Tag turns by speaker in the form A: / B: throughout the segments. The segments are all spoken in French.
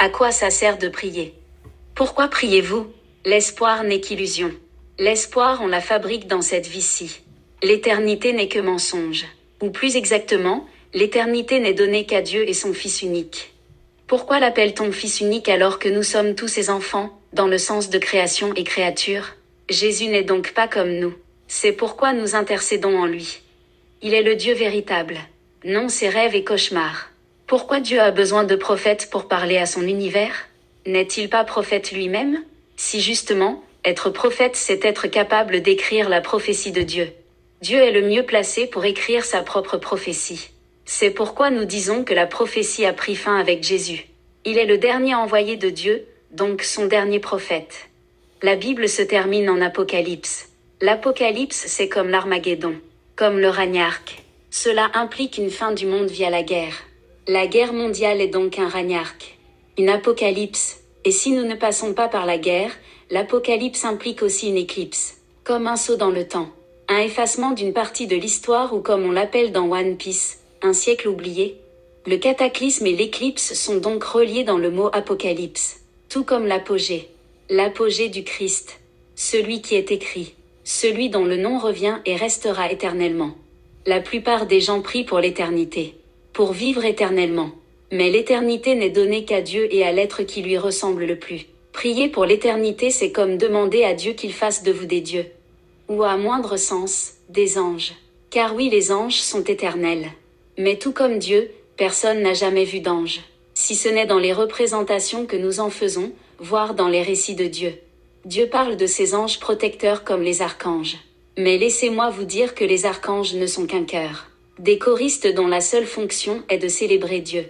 A: À quoi ça sert de prier? Pourquoi priez-vous? L'espoir n'est qu'illusion. L'espoir, on la fabrique dans cette vie-ci. L'éternité n'est que mensonge. Ou plus exactement, l'éternité n'est donnée qu'à Dieu et son Fils unique. Pourquoi l'appelle-t-on Fils unique alors que nous sommes tous ses enfants, dans le sens de création et créature? Jésus n'est donc pas comme nous. C'est pourquoi nous intercédons en lui. Il est le Dieu véritable. Non ses rêves et cauchemars. Pourquoi Dieu a besoin de prophètes pour parler à son univers? N'est-il pas prophète lui-même? Si justement, être prophète c'est être capable d'écrire la prophétie de Dieu. Dieu est le mieux placé pour écrire sa propre prophétie. C'est pourquoi nous disons que la prophétie a pris fin avec Jésus. Il est le dernier envoyé de Dieu, donc son dernier prophète. La Bible se termine en Apocalypse. L'Apocalypse c'est comme l'Armageddon, comme le ragnarok. Cela implique une fin du monde via la guerre. La guerre mondiale est donc un ragnarok, une apocalypse, et si nous ne passons pas par la guerre, l'apocalypse implique aussi une éclipse, comme un saut dans le temps, un effacement d'une partie de l'histoire ou comme on l'appelle dans One Piece, un siècle oublié. Le cataclysme et l'éclipse sont donc reliés dans le mot apocalypse, tout comme l'apogée du Christ, celui qui est écrit, celui dont le nom revient et restera éternellement. La plupart des gens prient pour l'éternité, pour vivre éternellement. Mais l'éternité n'est donnée qu'à Dieu et à l'être qui lui ressemble le plus. Prier pour l'éternité c'est comme demander à Dieu qu'il fasse de vous des dieux. Ou à moindre sens, des anges. Car oui les anges sont éternels. Mais tout comme Dieu, personne n'a jamais vu d'ange. Si ce n'est dans les représentations que nous en faisons, voire dans les récits de Dieu. Dieu parle de ses anges protecteurs comme les archanges. Mais laissez-moi vous dire que les archanges ne sont qu'un chœur. Des choristes dont la seule fonction est de célébrer Dieu.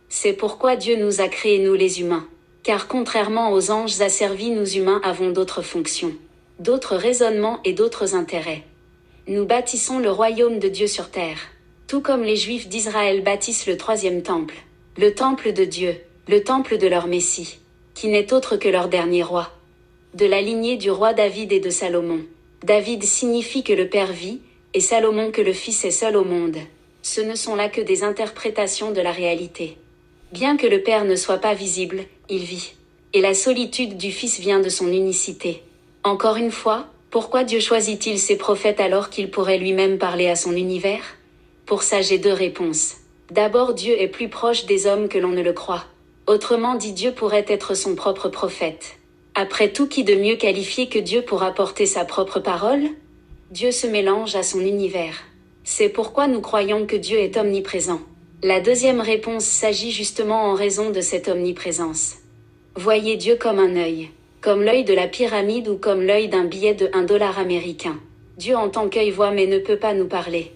A: C'est pourquoi Dieu nous a créés nous les humains. Car contrairement aux anges asservis, nous humains avons d'autres fonctions, d'autres raisonnements et d'autres intérêts. Nous bâtissons le royaume de Dieu sur terre. Tout comme les Juifs d'Israël bâtissent le troisième temple. Le temple de Dieu, le temple de leur Messie, qui n'est autre que leur dernier roi. De la lignée du roi David et de Salomon. David signifie que le Père vit, et Salomon que le Fils est seul au monde. Ce ne sont là que des interprétations de la réalité. Bien que le Père ne soit pas visible, il vit. Et la solitude du Fils vient de son unicité. Encore une fois, pourquoi Dieu choisit-il ses prophètes alors qu'il pourrait lui-même parler à son univers? Pour ça j'ai deux réponses. D'abord, Dieu est plus proche des hommes que l'on ne le croit. Autrement dit, Dieu pourrait être son propre prophète. Après tout, qui de mieux qualifié que Dieu pour apporter sa propre parole? Dieu se mélange à son univers. C'est pourquoi nous croyons que Dieu est omniprésent. La deuxième réponse s'agit justement en raison de cette omniprésence. Voyez Dieu comme un œil, comme l'œil de la pyramide ou comme l'œil d'un billet de $1 américain. Dieu en tant qu'œil voit mais ne peut pas nous parler.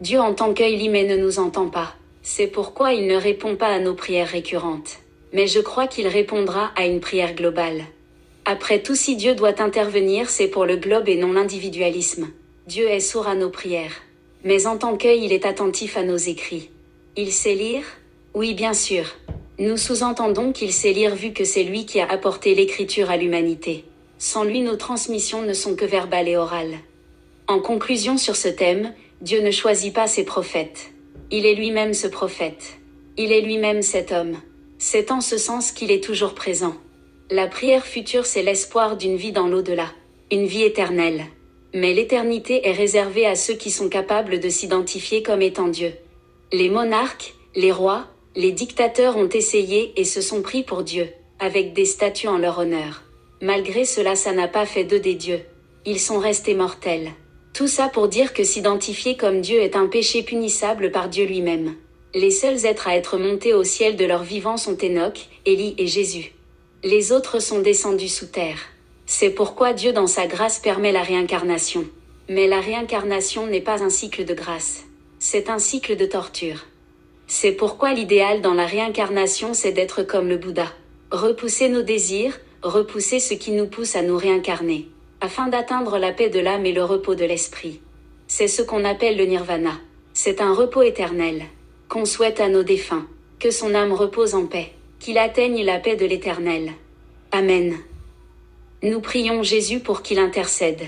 A: Dieu en tant qu'œil lit mais ne nous entend pas. C'est pourquoi il ne répond pas à nos prières récurrentes. Mais je crois qu'il répondra à une prière globale. Après tout, si Dieu doit intervenir, c'est pour le globe et non l'individualisme. Dieu est sourd à nos prières. Mais en tant qu'œil, il est attentif à nos écrits. Il sait lire? Oui, bien sûr. Nous sous-entendons qu'il sait lire vu que c'est lui qui a apporté l'écriture à l'humanité. Sans lui, nos transmissions ne sont que verbales et orales. En conclusion sur ce thème, Dieu ne choisit pas ses prophètes. Il est lui-même ce prophète. Il est lui-même cet homme. C'est en ce sens qu'il est toujours présent. La prière future, c'est l'espoir d'une vie dans l'au-delà, une vie éternelle. Mais l'éternité est réservée à ceux qui sont capables de s'identifier comme étant Dieu. Les monarques, les rois, les dictateurs ont essayé et se sont pris pour Dieu, avec des statues en leur honneur. Malgré cela, ça n'a pas fait d'eux des dieux. Ils sont restés mortels. Tout ça pour dire que s'identifier comme Dieu est un péché punissable par Dieu lui-même. Les seuls êtres à être montés au ciel de leur vivant sont Enoch, Élie et Jésus. Les autres sont descendus sous terre. C'est pourquoi Dieu dans sa grâce permet la réincarnation. Mais la réincarnation n'est pas un cycle de grâce. C'est un cycle de torture. C'est pourquoi l'idéal dans la réincarnation c'est d'être comme le Bouddha. Repousser nos désirs, repousser ce qui nous pousse à nous réincarner, afin d'atteindre la paix de l'âme et le repos de l'esprit. C'est ce qu'on appelle le nirvana. C'est un repos éternel, qu'on souhaite à nos défunts, que son âme repose en paix, qu'il atteigne la paix de l'Éternel. Amen. Nous prions Jésus pour qu'il intercède.